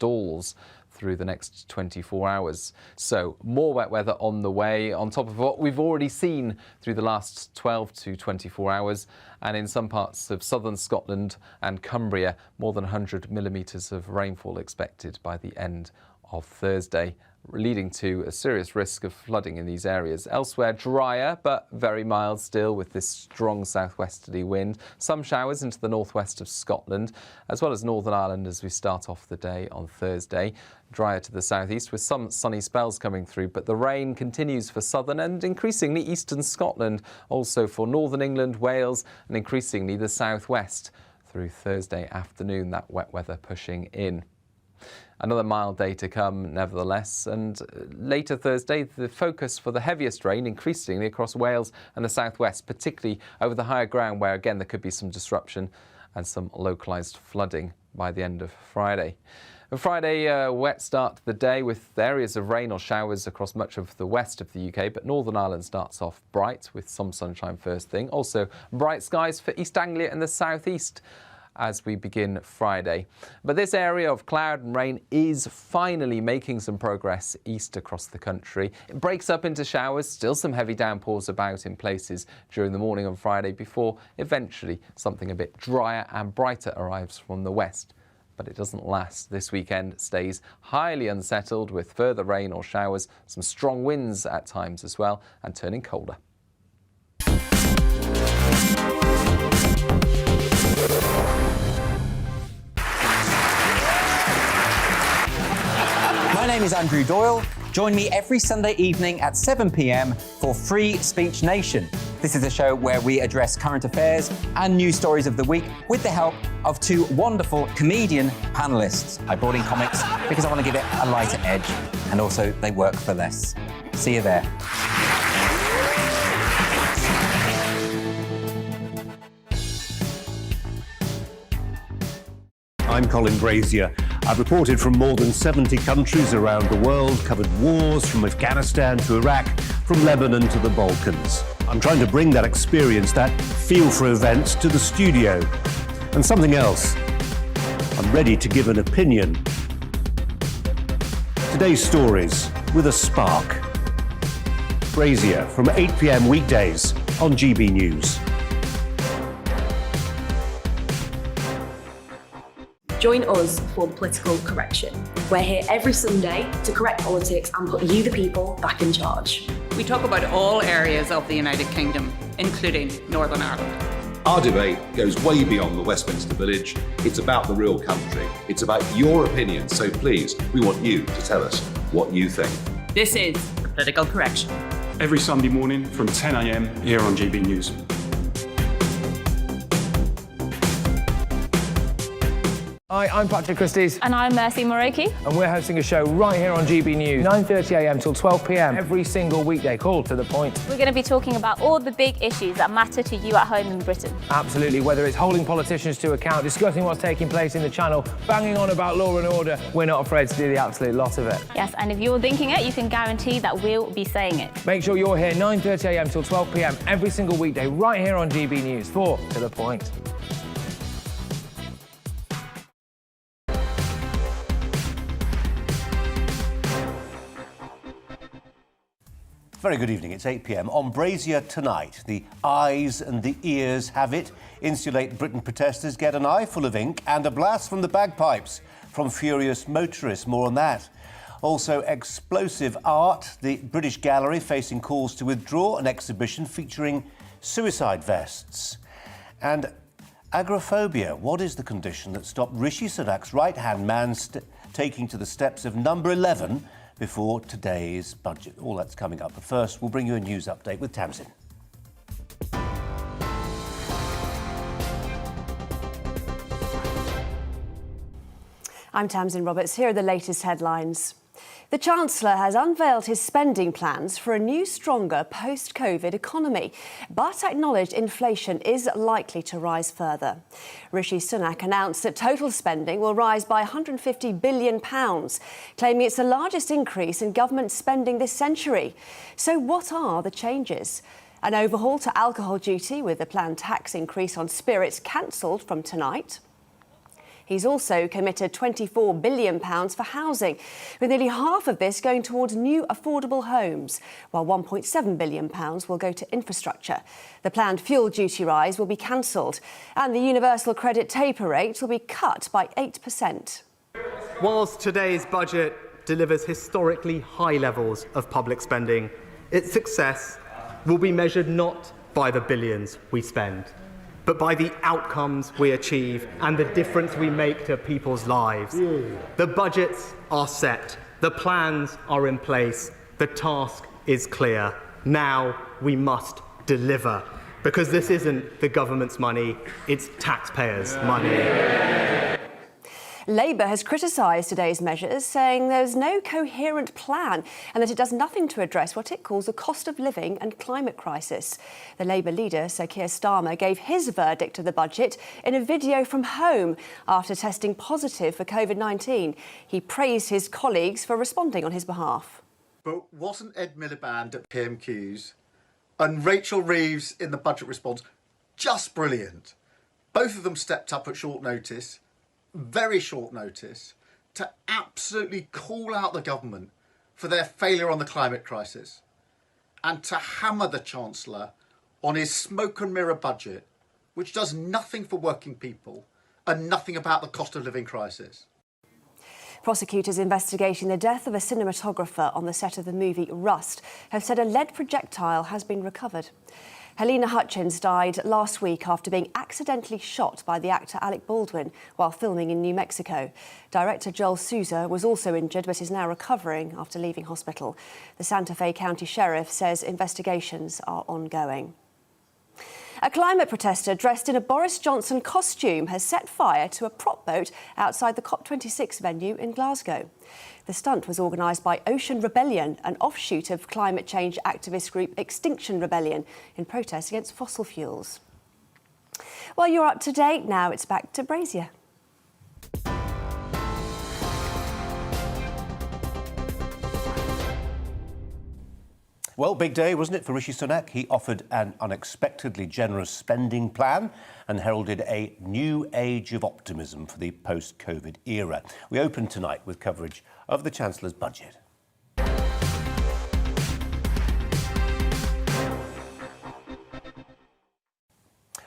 stalls through the next 24 hours. So more wet weather on the way, on top of what we've already seen through the last 12 to 24 hours. And in some parts of southern Scotland and Cumbria, more than 100 millimetres of rainfall expected by the end of Thursday, leading to a serious risk of flooding in these areas. Elsewhere, drier but very mild still with this strong southwesterly wind. Some showers into the northwest of Scotland, as well as Northern Ireland as we start off the day on Thursday. Drier to the southeast with some sunny spells coming through, but the rain continues for southern and increasingly eastern Scotland, also for northern England, Wales and increasingly the southwest through Thursday afternoon, that wet weather pushing in. Another mild day to come, nevertheless, and later Thursday, the focus for the heaviest rain increasingly across Wales and the southwest, particularly over the higher ground where, again, there could be some disruption and some localised flooding by the end of Friday. On Friday, a wet start to the day with areas of rain or showers across much of the west of the UK, but Northern Ireland starts off bright with some sunshine first thing. Also, bright skies for East Anglia and the southeast as we begin Friday. But this area of cloud and rain is finally making some progress east across the country. It breaks up into showers, still some heavy downpours about in places during the morning on Friday before eventually something a bit drier and brighter arrives from the west. But it doesn't last. This weekend stays highly unsettled with further rain or showers, some strong winds at times as well, and turning colder. My name is Andrew Doyle. Join me every Sunday evening at 7 p.m. for Free Speech Nation. This is a show where we address current affairs and news stories of the week with the help of two wonderful comedian panellists. I brought in comics because I want to give it a lighter edge, and also they work for less. See you there. I'm Colin Brazier. I've reported from more than 70 countries around the world, covered wars from Afghanistan to Iraq, from Lebanon to the Balkans. I'm trying to bring that experience, that feel for events, to the studio. And something else. I'm ready to give an opinion. Today's stories with a spark. Brazier from 8 p.m. weekdays on GB News. Join us for Political Correction. We're here every Sunday to correct politics and put you, the people, back in charge. We talk about all areas of the United Kingdom, including Northern Ireland. Our debate goes way beyond the Westminster Village. It's about the real country. It's about your opinion. So please, we want you to tell us what you think. This is Political Correction. Every Sunday morning from 10 a.m. here on GB News. Hi, I'm Patrick Christie's. And I'm Mercy Moroki. And we're hosting a show right here on GB News, 9:30am till 12pm, every single weekday, called to the point. We're going to be talking about all the big issues that matter to you at home in Britain. Absolutely, whether it's holding politicians to account, discussing what's taking place in the channel, banging on about law and order, we're not afraid to do the absolute lot of it. Yes, and if you're thinking it, you can guarantee that we'll be saying it. Make sure you're here 9:30am till 12pm, every single weekday, right here on GB News, for To The Point. Very good evening. It's 8 p.m. On Brazier tonight, the eyes and the ears have it. Insulate Britain protesters get an eye full of ink and a blast from the bagpipes from furious motorists. More on that. Also, explosive art. The British Gallery facing calls to withdraw an exhibition featuring suicide vests. And agoraphobia. What is the condition that stopped Rishi Sunak's right-hand man taking to the steps of number 11 before today's budget? All that's coming up. But first, we'll bring you a news update with Tamsin. I'm Tamsin Roberts. Here are the latest headlines. The Chancellor has unveiled his spending plans for a new, stronger post-COVID economy, but acknowledged inflation is likely to rise further. Rishi Sunak announced that total spending will rise by £150 billion, claiming it's the largest increase in government spending this century. So what are the changes? An overhaul to alcohol duty with the planned tax increase on spirits cancelled from tonight. He's also committed £24 billion for housing, with nearly half of this going towards new affordable homes, while £1.7 billion will go to infrastructure. The planned fuel duty rise will be cancelled, and the universal credit taper rate will be cut by 8%. Whilst today's budget delivers historically high levels of public spending, its success will be measured not by the billions we spend, but by the outcomes we achieve and the difference we make to people's lives. The budgets are set, the plans are in place, the task is clear. Now we must deliver, because this isn't the government's money, it's taxpayers' money. Labour has criticised today's measures, saying there's no coherent plan and that it does nothing to address what it calls the cost of living and climate crisis. The Labour leader, Sir Keir Starmer, gave his verdict of the budget in a video from home after testing positive for COVID-19. He praised his colleagues for responding on his behalf. But wasn't Ed Miliband at PMQs and Rachel Reeves in the budget response just brilliant? Both of them stepped up at short notice, very short notice, to absolutely call out the government for their failure on the climate crisis and to hammer the Chancellor on his smoke and mirror budget, which does nothing for working people and nothing about the cost of living crisis. Prosecutors investigating the death of a cinematographer on the set of the movie Rust have said a lead projectile has been recovered. Helena Hutchins died last week after being accidentally shot by the actor Alec Baldwin while filming in New Mexico. Director Joel Souza was also injured but is now recovering after leaving hospital. The Santa Fe County Sheriff says investigations are ongoing. A climate protester dressed in a Boris Johnson costume has set fire to a prop boat outside the COP26 venue in Glasgow. The stunt was organised by Ocean Rebellion, an offshoot of climate change activist group Extinction Rebellion, in protest against fossil fuels. Well, you're up to date now. It's back to Brazier. Well, big day, wasn't it, for Rishi Sunak? He offered an unexpectedly generous spending plan and heralded a new age of optimism for the post-COVID era. We open tonight with coverage of the Chancellor's budget.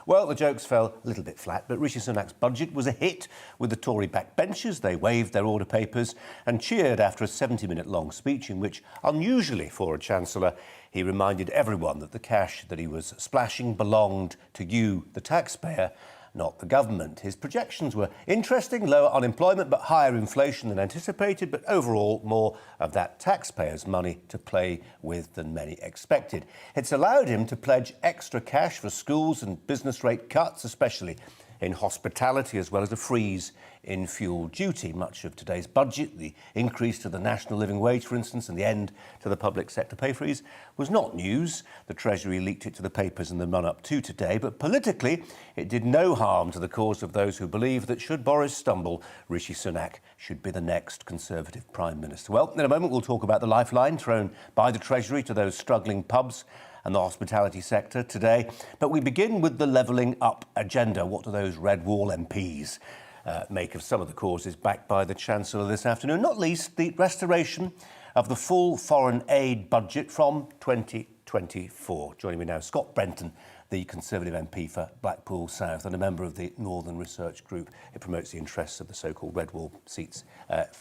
Well, the jokes fell a little bit flat, but Rishi Sunak's budget was a hit with the Tory backbenchers. They waved their order papers and cheered after a 70-minute-long speech in which, unusually for a Chancellor, he reminded everyone that the cash that he was splashing belonged to you, the taxpayer, not the government. His projections were interesting, lower unemployment but higher inflation than anticipated, but overall more of that taxpayers' money to play with than many expected. It's allowed him to pledge extra cash for schools and business rate cuts, especially in hospitality, as well as a freeze in fuel duty. Much of today's budget, the increase to the national living wage, for instance, and the end to the public sector pay freeze, was not news. The Treasury leaked it to the papers in the run-up to today, but politically it did no harm to the cause of those who believe that should Boris stumble, Rishi Sunak should be the next Conservative Prime Minister. Well, in a moment we'll talk about the lifeline thrown by the Treasury to those struggling pubs and the hospitality sector today. But we begin with the levelling up agenda. What do those Red Wall MPs make of some of the causes backed by the Chancellor this afternoon? Not least the restoration of the full foreign aid budget from 2024. Joining me now, Scott Benton, the Conservative MP for Blackpool South and a member of the Northern Research Group. It promotes the interests of the so-called Red Wall seats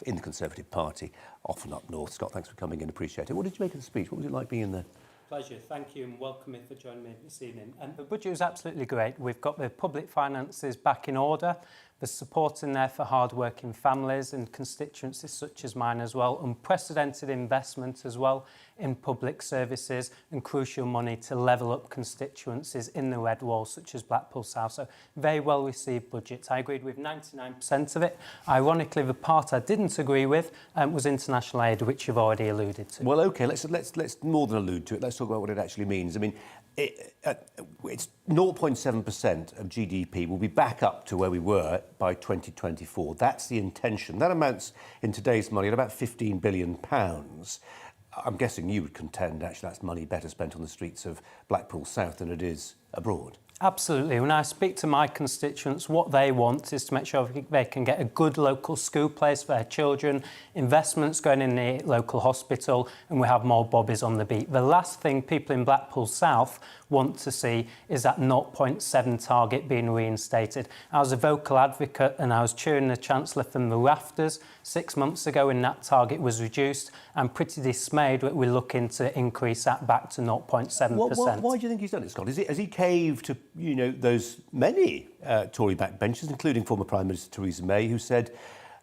in the Conservative Party, often up north. Scott, thanks for coming in. Appreciate it. What did you make of the speech? What was it like being there? Pleasure, thank you, and welcome in for joining me this evening. And the budget was absolutely great. We've got the public finances back in order. There's support in there for hard-working families and constituencies such as mine as well. Unprecedented investment as well in public services and crucial money to level up constituencies in the Red Wall such as Blackpool South. So very well received budget. I agreed with 99% of it. Ironically, the part I didn't agree with was international aid, which you've already alluded to. Well, OK, let's more than allude to it. Let's talk about what it actually means. I mean, it's 0.7% of GDP. Will be back up to where we were by 2024. That's the intention. That amounts in today's money at about £15 billion. I'm guessing you would contend, actually, that's money better spent on the streets of Blackpool South than it is abroad. Absolutely. When I speak to my constituents, what they want is to make sure they can get a good local school place for their children, investments going in the local hospital, and we have more bobbies on the beat. The last thing people in Blackpool South want to see is that 0.7 target being reinstated. I was a vocal advocate and I was cheering the Chancellor from the rafters 6 months ago when that target was reduced. I'm pretty dismayed that we're looking to increase that back to 0.7%. Why do you think he's done it, Scott? Has he caved to, those many Tory backbenchers, including former Prime Minister Theresa May, who said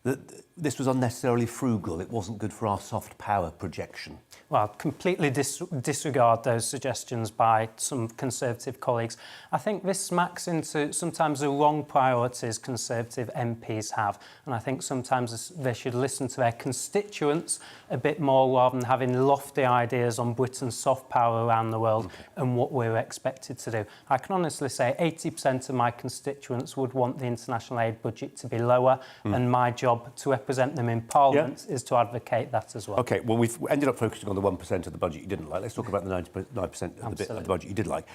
that this was unnecessarily frugal, it wasn't good for our soft power projection? Well, completely disregard those suggestions by some Conservative colleagues. I think this smacks into sometimes the wrong priorities Conservative MPs have, and I think sometimes they should listen to their constituents a bit more rather than having lofty ideas on Britain's soft power around the world and what we're expected to do. I can honestly say 80% of my constituents would want the international aid budget to be lower, and my job to represent them in Parliament is to advocate that as well. OK, well, we've ended up focusing on the 1% of the budget you didn't like. Let's talk about the 9% of the budget you did like.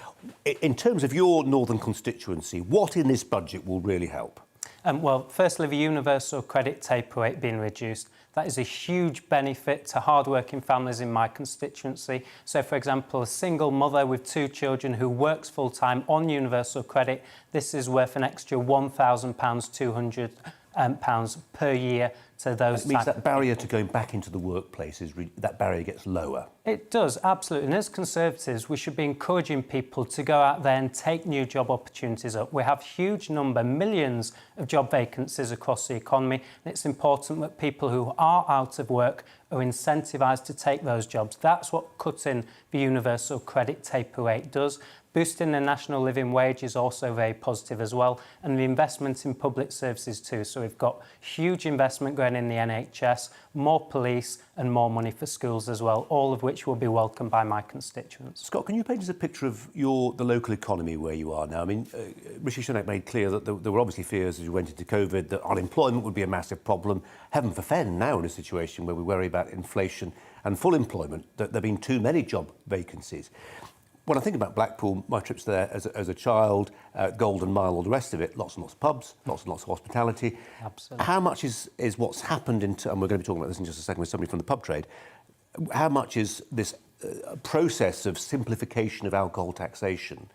In terms of your northern constituency, what in this budget will really help? Well, firstly, the universal credit taper rate being reduced. That is a huge benefit to hard-working families in my constituency. So, for example, a single mother with 2 children who works full-time on universal credit, this is worth an extra £1,000, £200 per year to those. It means that barrier to going back into the workplace that barrier gets lower. It does, absolutely. And as Conservatives, we should be encouraging people to go out there and take new job opportunities up. We have huge number, millions of job vacancies across the economy, and it's important that people who are out of work are incentivised to take those jobs. That's what cutting the universal credit taper rate does. Boosting the national living wage is also very positive as well, and the investment in public services too. So we've got huge investment going in the NHS, more police and more money for schools as well, all of which will be welcomed by my constituents. Scott, can you paint us a picture of the local economy where you are now? I mean, Rishi Sunak made clear that there were obviously fears as we went into COVID that unemployment would be a massive problem. Heaven forfend, now in a situation where we worry about inflation and full employment, that there have been too many job vacancies. When I think about Blackpool, my trips there as a child, Golden Mile, all the rest of it, lots and lots of pubs, lots and lots of hospitality. Absolutely. How much is what's happened and we're going to be talking about this in just a second with somebody from the pub trade, how much is this process of simplification of alcohol taxation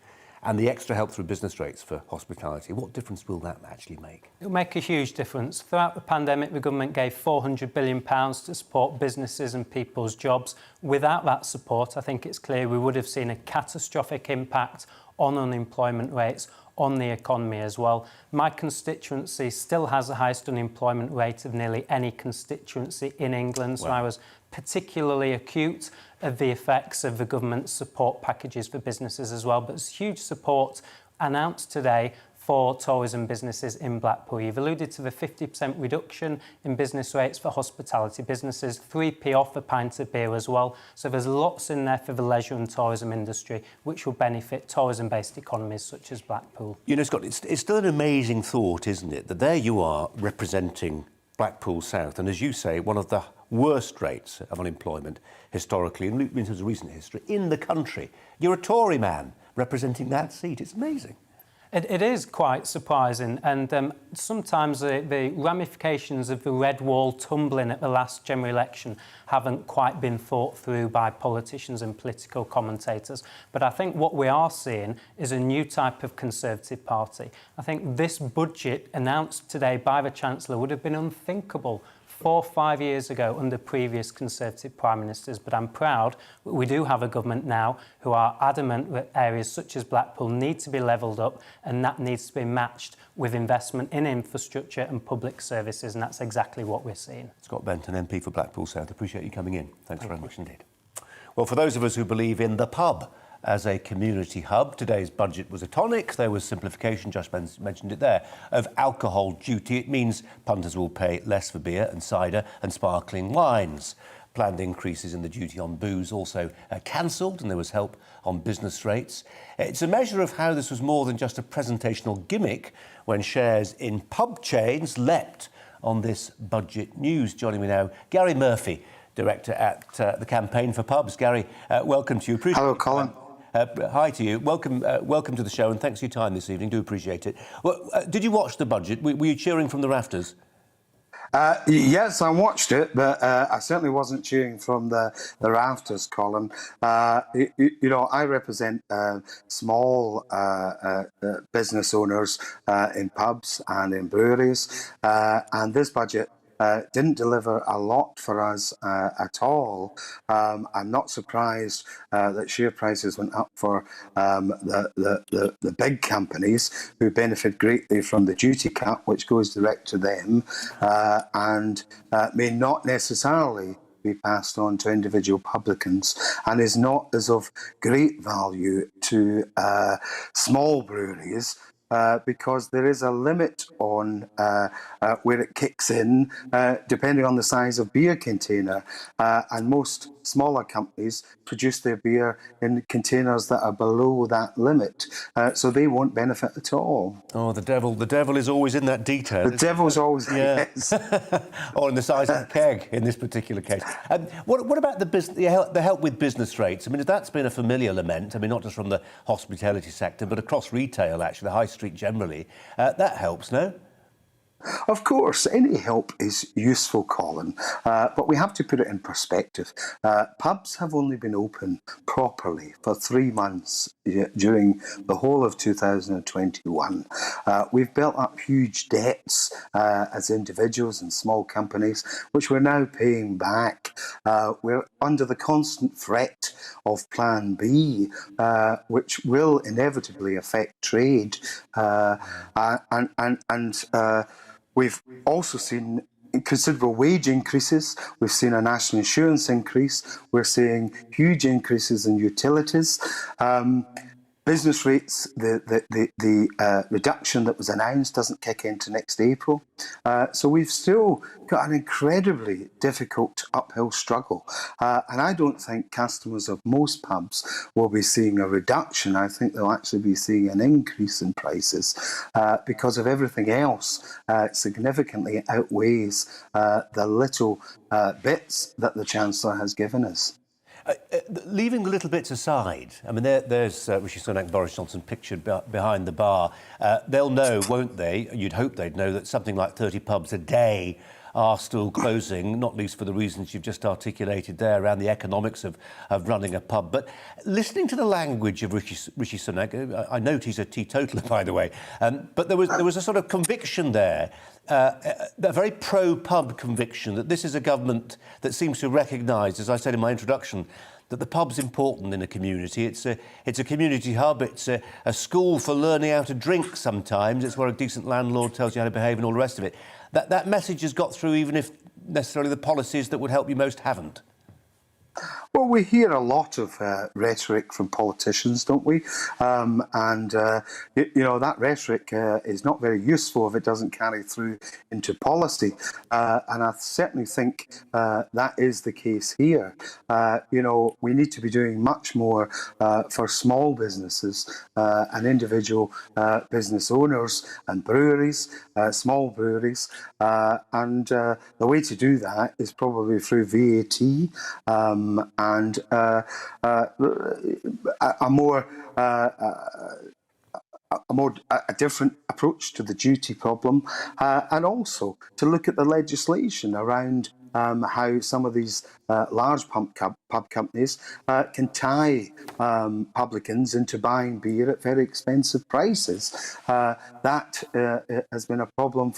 and the extra help through business rates for hospitality, what difference will that actually make? It'll make a huge difference. Throughout the pandemic, the government gave £400 billion to support businesses and people's jobs. Without that support, I think it's clear we would have seen a catastrophic impact on unemployment rates, on the economy as well. My constituency still has the highest unemployment rate of nearly any constituency in England, so I was particularly acute of the effects of the government's support packages for businesses as well. But there's huge support announced today for tourism businesses in Blackpool. You've alluded to the 50% reduction in business rates for hospitality businesses, 3p off a pint of beer as well. So there's lots in there for the leisure and tourism industry, which will benefit tourism-based economies such as Blackpool. You know, Scott, it's still an amazing thought, isn't it, that there you are representing Blackpool South, and as you say, one of the worst rates of unemployment historically, in terms of recent history, in the country. You're a Tory man representing that seat. It's amazing. It is quite surprising, and sometimes the ramifications of the red wall tumbling at the last general election haven't quite been thought through by politicians and political commentators. But I think what we are seeing is a new type of Conservative party. I think this budget announced today by the Chancellor would have been unthinkable 4 or 5 years ago under previous Conservative Prime Ministers, but I'm proud that we do have a government now who are adamant that areas such as Blackpool need to be levelled up, and that needs to be matched with investment in infrastructure and public services, and that's exactly what we're seeing. Scott Benton, MP for Blackpool South, appreciate you coming in. Thanks very much indeed. Well, for those of us who believe in the pub as a community hub, today's budget was a tonic. There was simplification, just mentioned it there, of alcohol duty. It means punters will pay less for beer and cider and sparkling wines. Planned increases in the duty on booze also cancelled, and there was help on business rates. It's a measure of how this was more than just a presentational gimmick when shares in pub chains leapt on this budget news. Joining me now, Gary Murphy, Director at the Campaign for Pubs. Gary, welcome to you. Hello, Colin. Hi to you. Welcome to the show, and thanks for your time this evening. Do appreciate it. Well, did you watch the budget? Were you cheering from the rafters? Yes, I watched it, but I certainly wasn't cheering from the rafters, Colin. I represent small business owners in pubs and in breweries, and this budget didn't deliver a lot for us at all. I'm not surprised that share prices went up for the big companies who benefit greatly from the duty cut, which goes direct to them, and may not necessarily be passed on to individual publicans, and is not as of great value to small breweries. Because there is a limit on where it kicks in, depending on the size of beer container. And most smaller companies produce their beer in containers that are below that limit, so they won't benefit at all. Oh, the devil is always in that detail. The devil's always, yes. Or in the size of the keg in this particular case. What about the help with business rates? I mean, that's been a familiar lament. I mean, not just from the hospitality sector, but across retail, actually, the high street generally. That helps, no? Of course, any help is useful, Colin, but we have to put it in perspective. Pubs have only been open properly for 3 months during the whole of 2021. We've built up huge debts as individuals and small companies, which we're now paying back. We're under the constant threat of Plan B, which will inevitably affect trade, we've also seen considerable wage increases. We've seen a national insurance increase. We're seeing huge increases in utilities. Business rates, the reduction that was announced doesn't kick into next April. So we've still got an incredibly difficult uphill struggle. And I don't think customers of most pubs will be seeing a reduction. I think they'll actually be seeing an increase in prices because of everything else significantly outweighs the little bits that the Chancellor has given us. Leaving the little bits aside, I mean, there's Rishi Sunak, Boris Johnson pictured behind the bar. They'll know, won't they? You'd hope they'd know that something like 30 pubs a day are still closing, not least for the reasons you've just articulated there around the economics of running a pub. But listening to the language of Rishi Sunak, I note he's a teetotaler, by the way, but there was a sort of conviction there, a very pro-pub conviction that this is a government that seems to recognise, as I said in my introduction, that the pub's important in a community. It's a community hub. It's a school for learning how to drink sometimes. It's where a decent landlord tells you how to behave and all the rest of it. That message has got through even if necessarily the policies that would help you most haven't. Well, we hear a lot of rhetoric from politicians, don't we? That rhetoric is not very useful if it doesn't carry through into policy. And I certainly think that is the case here. We need to be doing much more for small businesses and individual business owners and breweries, small breweries. And the way to do that is probably through VAT. And a different approach to the duty problem, and also to look at the legislation around how some of these large pub companies can tie publicans into buying beer at very expensive prices. That has been a problem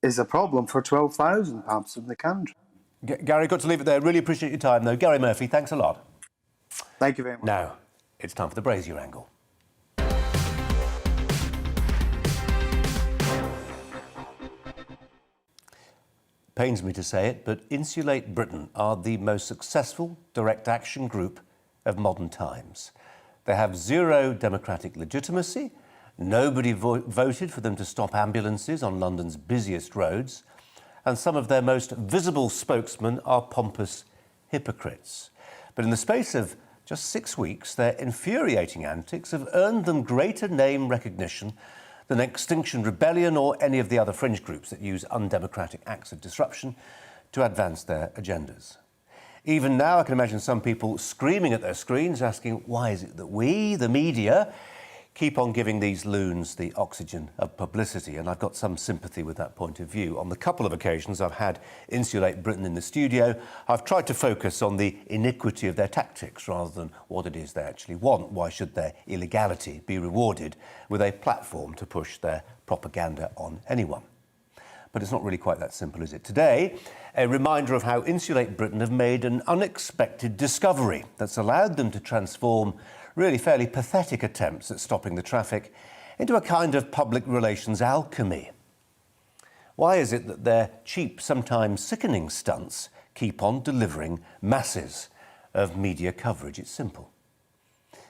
is a problem for 12,000 pubs in the country. Gary, got to leave it there. Really appreciate your time, though. Gary Murphy, thanks a lot. Thank you very much. Now, it's time for the Brazier angle. Pains me to say it, but Insulate Britain are the most successful direct action group of modern times. They have zero democratic legitimacy. Nobody voted for them to stop ambulances on London's busiest roads. And some of their most visible spokesmen are pompous hypocrites. But in the space of just 6 weeks, their infuriating antics have earned them greater name recognition than Extinction Rebellion or any of the other fringe groups that use undemocratic acts of disruption to advance their agendas. Even now, I can imagine some people screaming at their screens, asking, why is it that we, the media, keep on giving these loons the oxygen of publicity? And I've got some sympathy with that point of view. On the couple of occasions I've had Insulate Britain in the studio, I've tried to focus on the iniquity of their tactics rather than what it is they actually want. Why should their illegality be rewarded with a platform to push their propaganda on anyone? But it's not really quite that simple, is it? Today, a reminder of how Insulate Britain have made an unexpected discovery that's allowed them to transform really fairly pathetic attempts at stopping the traffic into a kind of public relations alchemy. Why is it that their cheap, sometimes sickening stunts keep on delivering masses of media coverage? It's simple.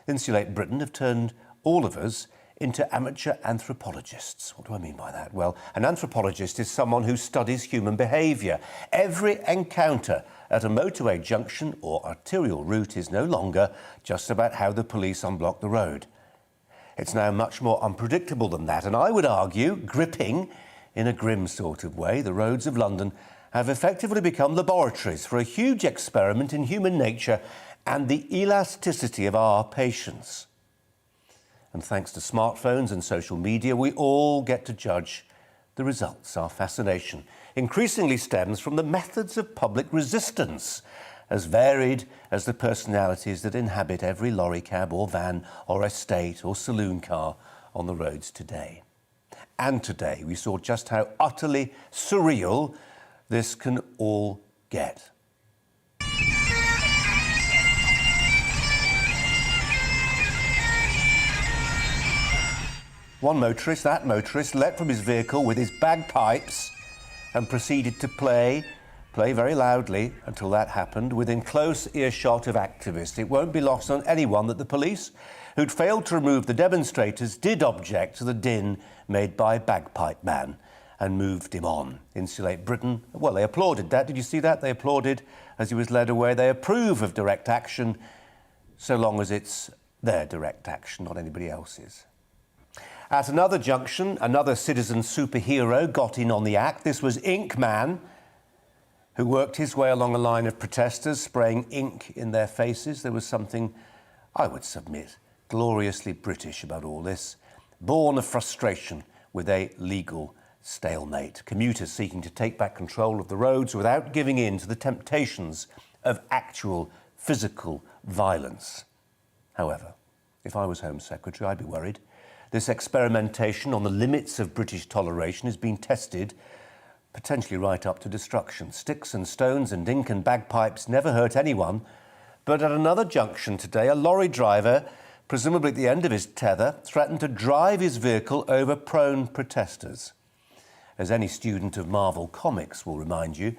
Insulate Britain have turned all of us into amateur anthropologists. What do I mean by that? Well, an anthropologist is someone who studies human behaviour. Every encounter at a motorway junction or arterial route is no longer just about how the police unblock the road. It's now much more unpredictable than that, and I would argue, gripping in a grim sort of way, the roads of London have effectively become laboratories for a huge experiment in human nature and the elasticity of our patience. And thanks to smartphones and social media, we all get to judge the results. Our fascination increasingly stems from the methods of public resistance, as varied as the personalities that inhabit every lorry cab or van or estate or saloon car on the roads today. And today we saw just how utterly surreal this can all get. One motorist, that motorist, leapt from his vehicle with his bagpipes and proceeded to play very loudly until that happened, within close earshot of activists. It won't be lost on anyone that the police, who'd failed to remove the demonstrators, did object to the din made by Bagpipe Man and moved him on. Insulate Britain, well, they applauded that. Did you see that? They applauded as he was led away. They approve of direct action so long as it's their direct action, not anybody else's. At another junction, another citizen superhero got in on the act. This was Ink Man, who worked his way along a line of protesters, spraying ink in their faces. There was something, I would submit, gloriously British about all this, born of frustration with a legal stalemate. Commuters seeking to take back control of the roads without giving in to the temptations of actual physical violence. However, if I was Home Secretary, I'd be worried. This experimentation on the limits of British toleration is being tested, potentially right up to destruction. Sticks and stones and ink and bagpipes never hurt anyone. But at another junction today, a lorry driver, presumably at the end of his tether, threatened to drive his vehicle over prone protesters. As any student of Marvel Comics will remind you,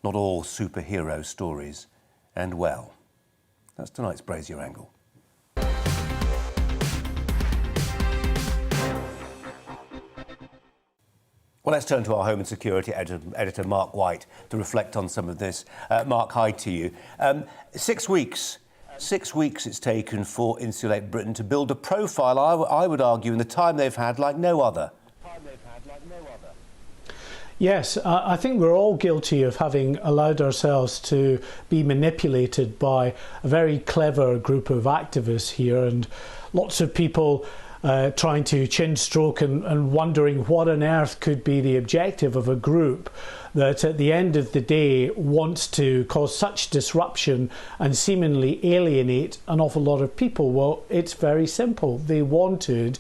not all superhero stories end well. That's tonight's Brazier Angle. Well, let's turn to our Home and Security editor, Mark White, to reflect on some of this. Mark, hi to you. 6 weeks. 6 weeks it's taken for Insulate Britain to build a profile, I would argue, in the time they've had like no other. Yes, I think we're all guilty of having allowed ourselves to be manipulated by a very clever group of activists here, and lots of people trying to chin stroke and wondering what on earth could be the objective of a group that at the end of the day wants to cause such disruption and seemingly alienate an awful lot of people. Well, it's very simple. They wanted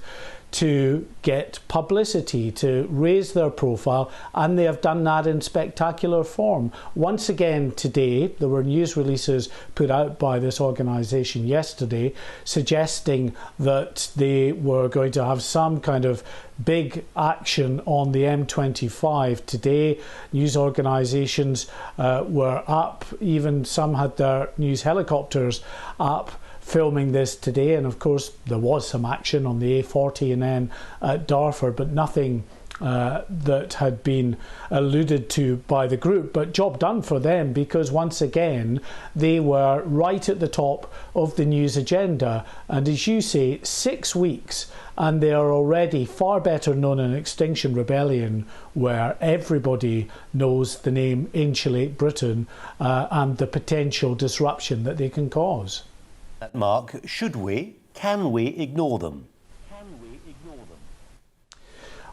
to get publicity, to raise their profile, and they have done that in spectacular form. Once again today, there were news releases put out by this organisation yesterday suggesting that they were going to have some kind of big action on the M25 today. News organisations were up, even some had their news helicopters up, filming this today, and of course there was some action on the A40 and then at Dartford, but nothing that had been alluded to by the group, but job done for them, because once again they were right at the top of the news agenda. And as you say, 6 weeks and they are already far better known in Extinction Rebellion, where everybody knows the name Insulate Britain and the potential disruption that they can cause. Mark, can we ignore them?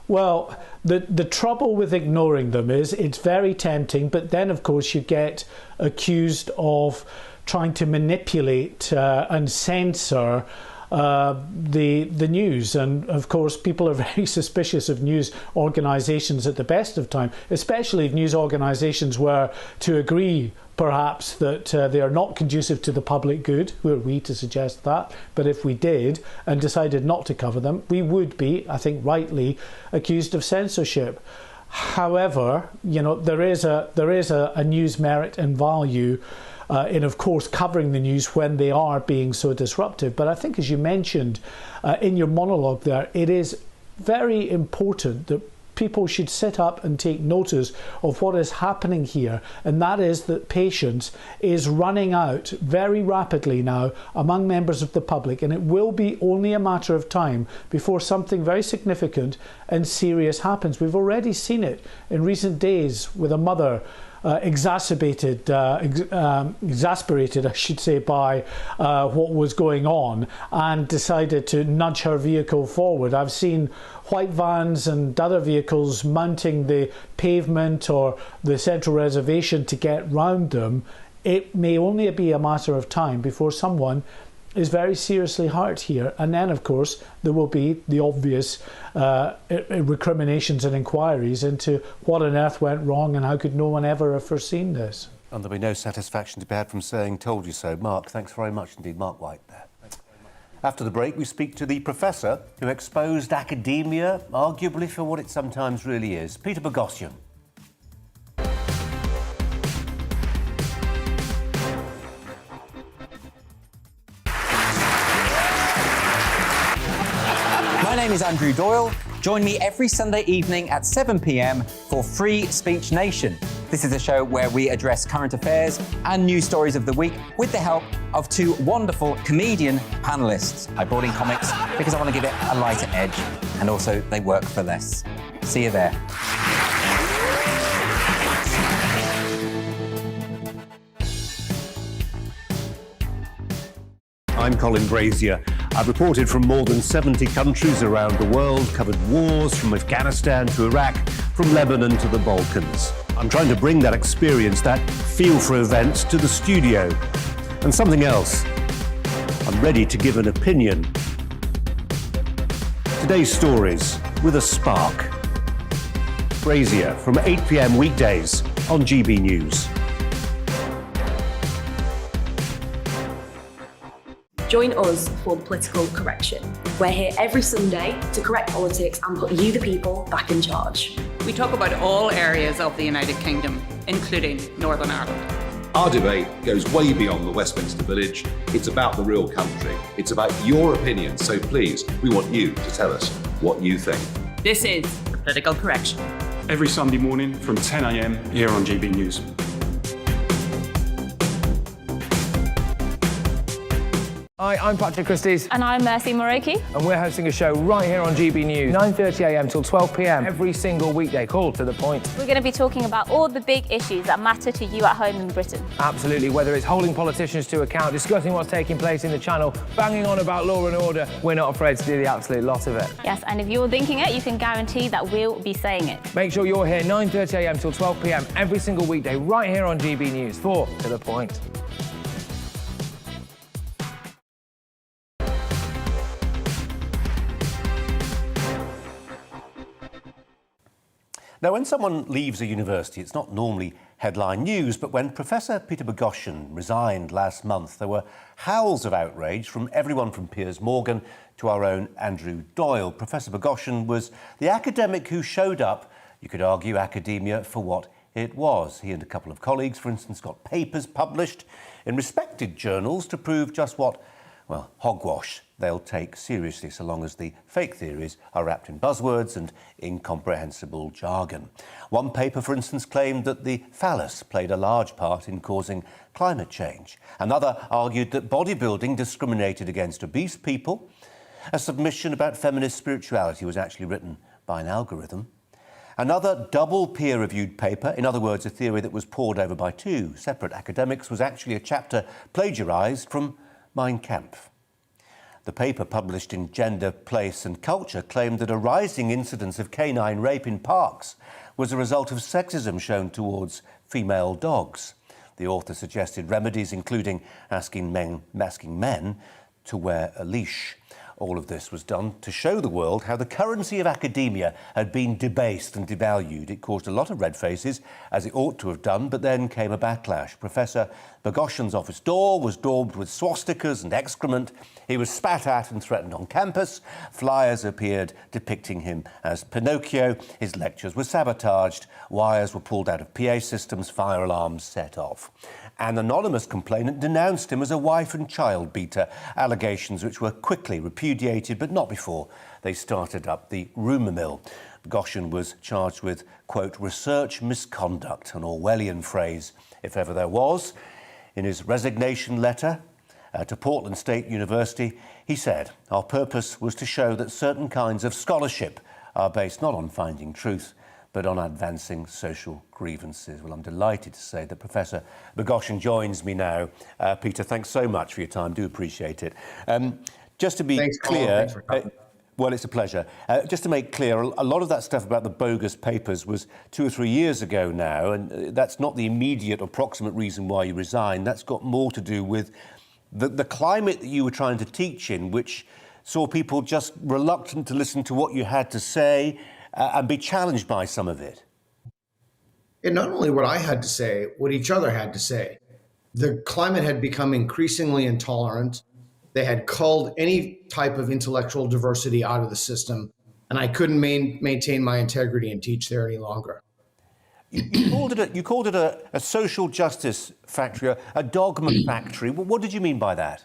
Well, the trouble with ignoring them is it's very tempting, but then of course you get accused of trying to manipulate and censor the news. And of course people are very suspicious of news organisations at the best of time, especially if news organisations were to agree perhaps that they are not conducive to the public good. Who are we to suggest that? But if we did and decided not to cover them, we would be, I think rightly, accused of censorship. However, you know, there is a news merit and value in, of course, covering the news when they are being so disruptive. But I think, as you mentioned in your monologue there, it is very important that people should sit up and take notice of what is happening here, and that is that patience is running out very rapidly now among members of the public, and it will be only a matter of time before something very significant and serious happens. We've already seen it in recent days with a mother exasperated, I should say, by what was going on, and decided to nudge her vehicle forward. I've seen white vans and other vehicles mounting the pavement or the central reservation to get round them. It may only be a matter of time before someone is very seriously hurt here, and then of course there will be the obvious recriminations and inquiries into what on earth went wrong and how could no one ever have foreseen this. And there'll be no satisfaction to be had from saying told you so. Mark, thanks very much indeed. Mark White there. After the break, we speak to the professor who exposed academia, arguably for what it sometimes really is, Peter Boghossian. My name is Andrew Doyle. Join me every Sunday evening at 7 p.m. for Free Speech Nation. This is a show where we address current affairs and news stories of the week with the help of two wonderful comedian panellists. I brought in comics because I want to give it a lighter edge, and also they work for less. See you there. I'm Colin Brazier. I've reported from more than 70 countries around the world, covered wars from Afghanistan to Iraq, from Lebanon to the Balkans. I'm trying to bring that experience, that feel for events, to the studio. And something else. I'm ready to give an opinion. Today's stories with a spark. Brazier from 8 p.m. weekdays on GB News. Join us for Political Correction. We're here every Sunday to correct politics and put you, the people, back in charge. We talk about all areas of the United Kingdom, including Northern Ireland. Our debate goes way beyond the Westminster Village. It's about the real country. It's about your opinion. So please, we want you to tell us what you think. This is Political Correction. Every Sunday morning from 10 a.m. here on GB News. Hi, I'm Patrick Christie's. And I'm Mercy Moroki. And we're hosting a show right here on GB News, 9:30 a.m. till 12 p.m. every single weekday. Call to the point. We're going to be talking about all the big issues that matter to you at home in Britain. Absolutely, whether it's holding politicians to account, discussing what's taking place in the Channel, banging on about law and order, we're not afraid to do the absolute lot of it. Yes, and if you're thinking it, you can guarantee that we'll be saying it. Make sure you're here 9:30 a.m. till 12 p.m. every single weekday right here on GB News for To The Point. Now, when someone leaves a university, it's not normally headline news, but when Professor Peter Boghossian resigned last month, there were howls of outrage from everyone from Piers Morgan to our own Andrew Doyle. Professor Boghossian was the academic who showed up, you could argue, academia for what it was. He and a couple of colleagues, for instance, got papers published in respected journals to prove just what, well, hogwash they'll take seriously so long as the fake theories are wrapped in buzzwords and incomprehensible jargon. One paper, for instance, claimed that the phallus played a large part in causing climate change. Another argued that bodybuilding discriminated against obese people. A submission about feminist spirituality was actually written by an algorithm. Another double peer-reviewed paper, in other words, a theory that was pored over by two separate academics, was actually a chapter plagiarised from Mein Kampf. The paper, published in Gender, Place and Culture, claimed that a rising incidence of canine rape in parks was a result of sexism shown towards female dogs. The author suggested remedies, including asking men to wear a leash. All of this was done to show the world how the currency of academia had been debased and devalued. It caused a lot of red faces, as it ought to have done, but then came a backlash. Professor Boghossian's office door was daubed with swastikas and excrement. He was spat at and threatened on campus. Flyers appeared depicting him as Pinocchio. His lectures were sabotaged. Wires were pulled out of PA systems. Fire alarms set off. An anonymous complainant denounced him as a wife and child beater, allegations which were quickly repudiated, but not before they started up the rumour mill. Boghossian was charged with, quote, research misconduct, an Orwellian phrase, if ever there was. In his resignation letter to Portland State University, he said, our purpose was to show that certain kinds of scholarship are based not on finding truth, but on advancing social grievances. Well, I'm delighted to say that Professor Boghossian joins me now. Peter, thanks so much for your time. Do appreciate it. Just to be clear, well, it's a pleasure. Just to make clear, a lot of that stuff about the bogus papers was 2 or 3 years ago now, and that's not the immediate or proximate reason why you resigned. That's got more to do with the climate that you were trying to teach in, which saw people just reluctant to listen to what you had to say, and be challenged by some of it. And not only what I had to say, what each other had to say. The climate had become increasingly intolerant. They had culled any type of intellectual diversity out of the system, and I couldn't maintain my integrity and teach there any longer. You called it a social justice factory, a dogma factory. What did you mean by that?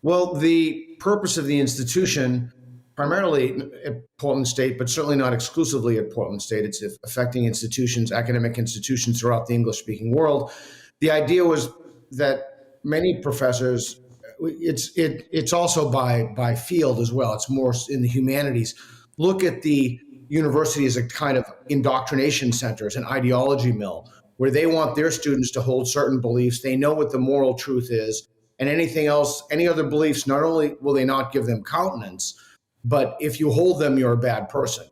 Well, the purpose of the institution, primarily at Portland State, but certainly not exclusively at Portland State. It's affecting institutions, academic institutions throughout the English-speaking world. The idea was that many professors, it's also by field as well. It's more in the humanities. Look at the university as a kind of indoctrination center, as an ideology mill, where they want their students to hold certain beliefs. They know what the moral truth is, and anything else, any other beliefs, not only will they not give them countenance, but if you hold them, you're a bad person.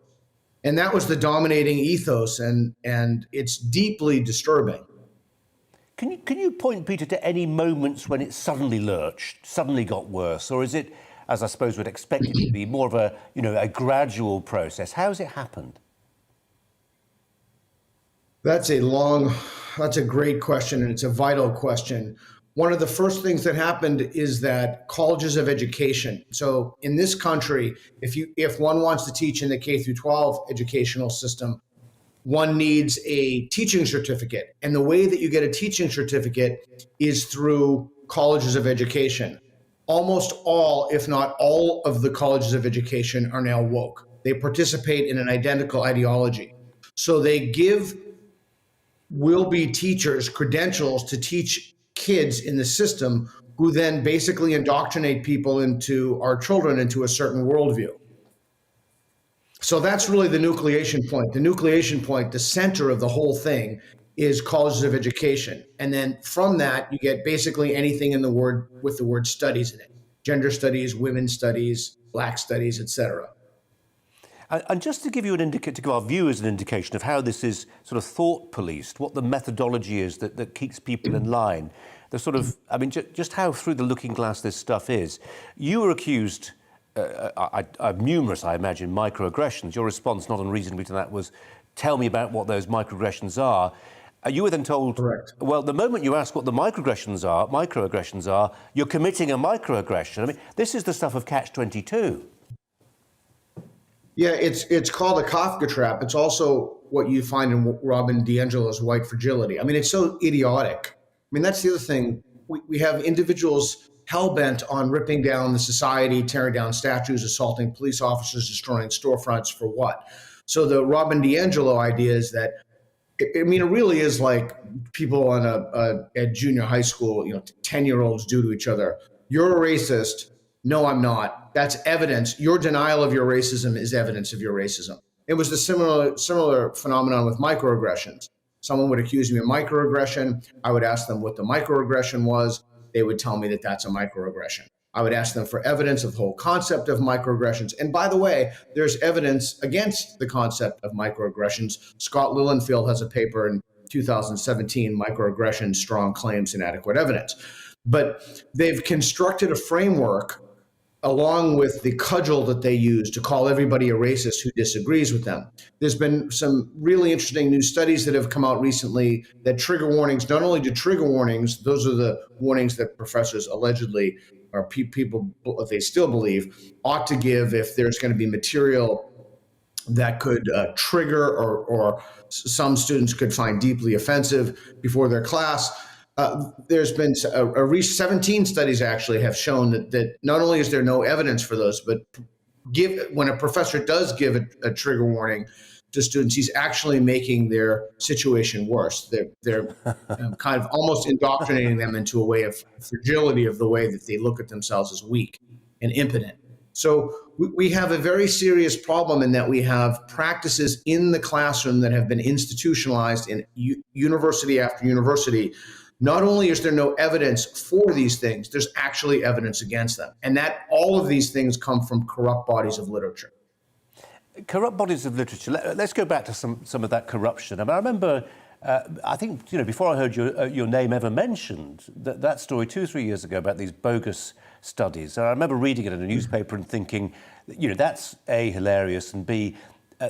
And that was the dominating ethos, and it's deeply disturbing. Can you point, Peter, to any moments when it suddenly lurched, suddenly got worse, or is it, as I suppose we'd expect it to be, more of a gradual process? How has it happened? That's a great question, and it's a vital question. One of the first things that happened is that colleges of education. So in this country, if one wants to teach in the K through 12 educational system, one needs a teaching certificate. And the way that you get a teaching certificate is through colleges of education. Almost all, if not all, of the colleges of education are now woke. They participate in an identical ideology. So they give will-be teachers credentials to teach kids in the system, who then basically indoctrinate people our children into a certain worldview. So that's really the nucleation point. The nucleation point, the center of the whole thing, is colleges of education. And then from that, you get basically anything with the word studies in it. Gender studies, women's studies, black studies, etc. And just to give you to give our viewers an indication of how this is sort of thought policed, what the methodology is that keeps people in line, the sort of, I mean, just how through the looking glass this stuff is. You were accused of numerous, I imagine, microaggressions. Your response, not unreasonably to that, was, tell me about what those microaggressions are. You were then told, correct. Well, the moment you ask what the microaggressions are, you're committing a microaggression. I mean, this is the stuff of catch-22. Yeah, it's called a Kafka trap. It's also what you find in Robin DiAngelo's White Fragility. I mean, it's so idiotic. I mean, that's the other thing. We have individuals hell-bent on ripping down the society, tearing down statues, assaulting police officers, destroying storefronts for what? So the Robin DiAngelo idea is that, I mean, it really is like people on at junior high school, 10-year-olds do to each other. You're a racist. No, I'm not. That's evidence. Your denial of your racism is evidence of your racism. It was the similar phenomenon with microaggressions. Someone would accuse me of microaggression. I would ask them what the microaggression was. They would tell me that that's a microaggression. I would ask them for evidence of the whole concept of microaggressions. And by the way, there's evidence against the concept of microaggressions. Scott Lilienfeld has a paper in 2017, Microaggressions, Strong Claims, Inadequate Evidence. But they've constructed a framework along with the cudgel that they use to call everybody a racist who disagrees with them. There's been some really interesting new studies that have come out recently that trigger warnings, not only do trigger warnings, those are the warnings that professors allegedly, or people, they still believe, ought to give if there's going to be material that could trigger or some students could find deeply offensive before their class. There's been 17 studies actually have shown that not only is there no evidence for those, but when a professor does give a trigger warning to students, he's actually making their situation worse. They're kind of almost indoctrinating them into a way of fragility of the way that they look at themselves as weak and impotent. So we have a very serious problem in that we have practices in the classroom that have been institutionalized in university after university. Not only is there no evidence for these things, there's actually evidence against them. And that all of these things come from corrupt bodies of literature. Corrupt bodies of literature. Let's go back to some of that corruption. I mean, I remember, I think, before I heard your name ever mentioned, that story 2-3 years ago about these bogus studies. And I remember reading it in a newspaper and thinking, that's A, hilarious, and B,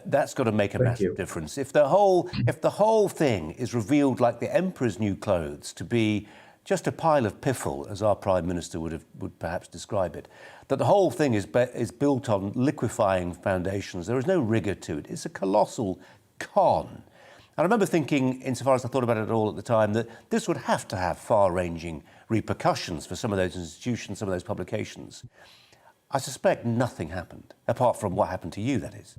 that's got to make a massive difference. If the whole thing is revealed like the emperor's new clothes to be just a pile of piffle, as our Prime Minister would perhaps describe it, that the whole thing is built on liquefying foundations, there is no rigour to it. It's a colossal con. And I remember thinking, insofar as I thought about it all at the time, that this would have to have far-ranging repercussions for some of those institutions, some of those publications. I suspect nothing happened, apart from what happened to you, that is.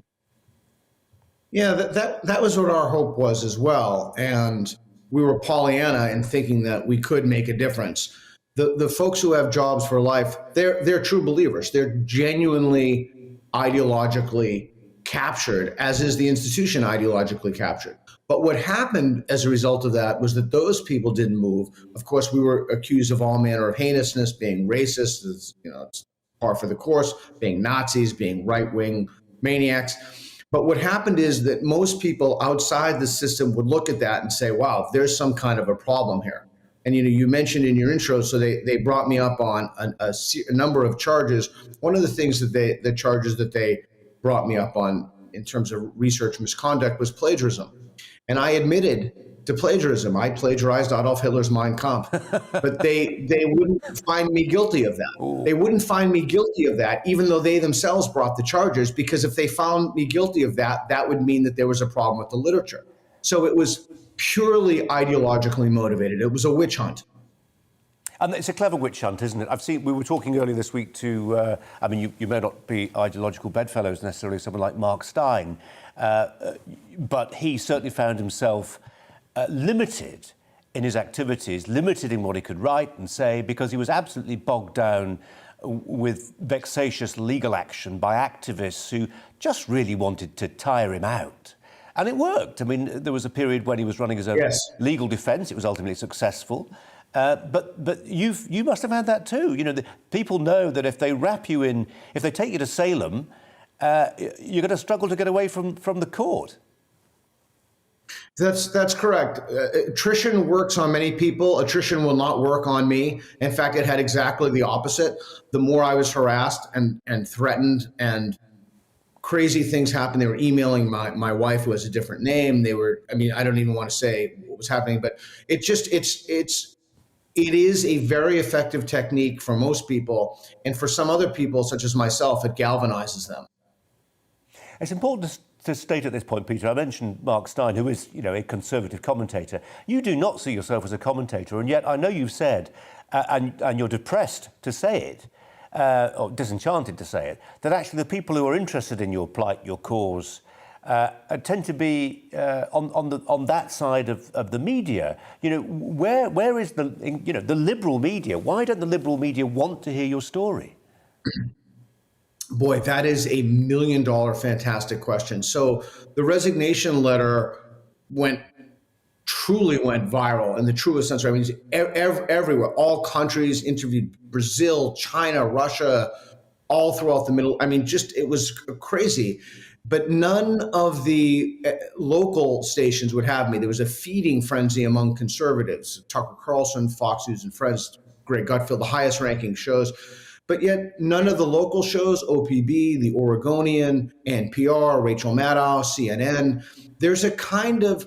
Yeah, that was what our hope was as well. And we were Pollyanna in thinking that we could make a difference. The folks who have jobs for life, they're true believers. They're genuinely ideologically captured, as is the institution ideologically captured. But what happened as a result of that was that those people didn't move. Of course, we were accused of all manner of heinousness, being racist, it's par for the course, being Nazis, being right-wing maniacs. But what happened is that most people outside the system would look at that and say, wow, there's some kind of a problem here. And you mentioned in your intro, so they brought me up on a number of charges. One of the things that the charges that they brought me up on in terms of research misconduct was plagiarism. And I admitted to plagiarism. I plagiarized Adolf Hitler's Mein Kampf, but they wouldn't find me guilty of that. Ooh. They wouldn't find me guilty of that, even though they themselves brought the charges, because if they found me guilty of that, that would mean that there was a problem with the literature. So it was purely ideologically motivated. It was a witch hunt. And it's a clever witch hunt, isn't it? We were talking earlier this week to, you may not be ideological bedfellows necessarily, someone like Mark Stein, but he certainly found himself limited in his activities, limited in what he could write and say, because he was absolutely bogged down with vexatious legal action by activists who just really wanted to tire him out. And it worked. I mean, there was a period when he was running his own legal defence. It was ultimately successful. But you must have had that too. People know that if they wrap you in, if they take you to Salem, you're going to struggle to get away from the court. That's correct. Attrition works on many people. Attrition will not work on me. In fact, it had exactly the opposite. The more I was harassed and threatened and crazy things happened. They were emailing my wife, who has a different name. I don't even want to say what was happening, but it is a very effective technique for most people. And for some other people, such as myself, it galvanizes them. It's important to state at this point, Peter, I mentioned Mark Stein, who is, a Conservative commentator. You do not see yourself as a commentator, and yet I know you've said, and you're depressed to say it, or disenchanted to say it, that actually the people who are interested in your plight, your cause, tend to be on that side of the media. Where is the liberal media? Why don't the liberal media want to hear your story? Boy, that is a $1 million fantastic question. So the resignation letter truly went viral in the truest sense. I mean, everywhere, all countries interviewed, Brazil, China, Russia, all throughout the middle. I mean, it was crazy. But none of the local stations would have me. There was a feeding frenzy among conservatives. Tucker Carlson, Fox News and Friends, Greg Gutfeld, the highest ranking shows. But yet none of the local shows, OPB, The Oregonian, NPR, Rachel Maddow, CNN, there's a kind of,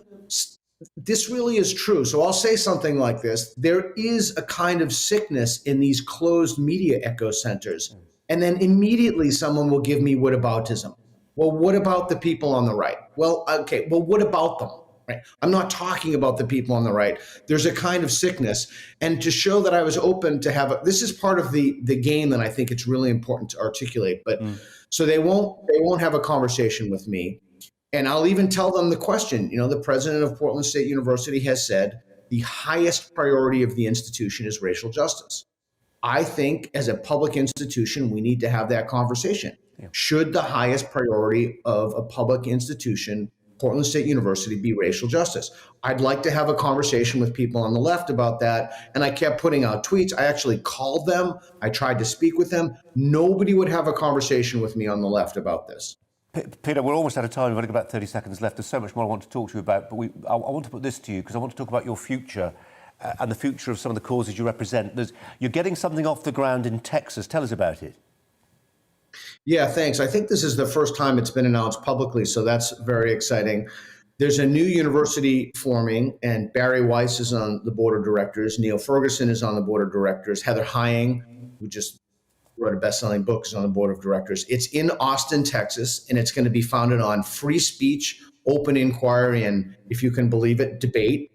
this really is true. So I'll say something like this. There is a kind of sickness in these closed media echo centers. And then immediately someone will give me whataboutism. Well, what about the people on the right? Well, okay, well, what about them? Right? I'm not talking about the people on the right. There's a kind of sickness. And to show that I was open to have, this is part of the game that I think it's really important to articulate. But so they won't have a conversation with me. And I'll even tell them the question. The president of Portland State University has said the highest priority of the institution is racial justice. I think as a public institution, we need to have that conversation. Yeah. Should the highest priority of a public institution, Portland State University, be racial justice? I'd like to have a conversation with people on the left about that. And I kept putting out tweets. I actually called them. I tried to speak with them. Nobody would have a conversation with me on the left about this. Peter, we're almost out of time. We've only got about 30 seconds left. There's so much more I want to talk to you about. But I want to put this to you because I want to talk about your future and the future of some of the causes you represent. You're getting something off the ground in Texas. Tell us about it. Yeah, thanks. I think this is the first time it's been announced publicly, so that's very exciting. There's a new university forming, and Barry Weiss is on the board of directors. Neil Ferguson is on the board of directors. Heather Hying, who just wrote a best-selling book, is on the board of directors. It's in Austin, Texas, and it's going to be founded on free speech, open inquiry, and, if you can believe it, debate.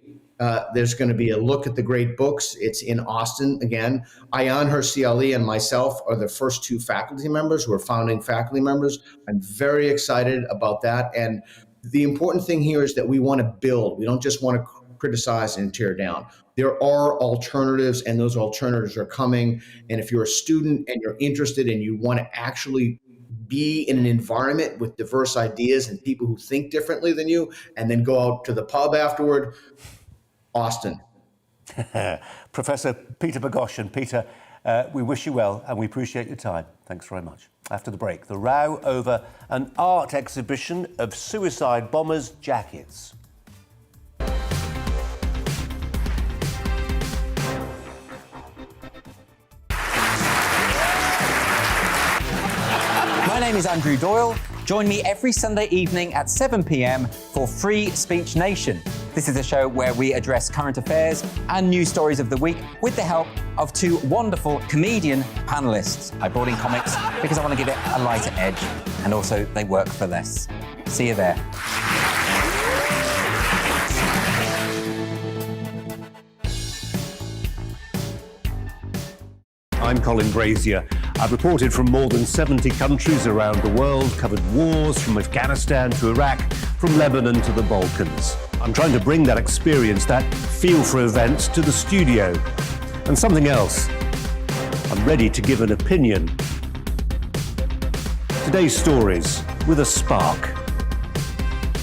There's going to be a look at the great books. It's in Austin again. Ayan Hirsi-Ali and myself are the first two faculty members. We're founding faculty members. I'm very excited about that. And the important thing here is that we want to build. We don't just want to criticize and tear down. There are alternatives, and those alternatives are coming. And if you're a student and you're interested and you want to actually be in an environment with diverse ideas and people who think differently than you, and then go out to the pub afterward, Austin. Professor Peter Boghossian. Peter, we wish you well and we appreciate your time. Thanks very much. After the break, the row over an art exhibition of suicide bombers' jackets. My name is Andrew Doyle. Join me every Sunday evening at 7 p.m. for Free Speech Nation. This is a show where we address current affairs and news stories of the week with the help of two wonderful comedian panelists. I brought in comics because I want to give it a lighter edge, and also they work for less. See you there. I'm Colin Brazier. I've reported from more than 70 countries around the world, covered wars from Afghanistan to Iraq, from Lebanon to the Balkans. I'm trying to bring that experience, that feel for events, to the studio. And something else. I'm ready to give an opinion. Today's stories with a spark.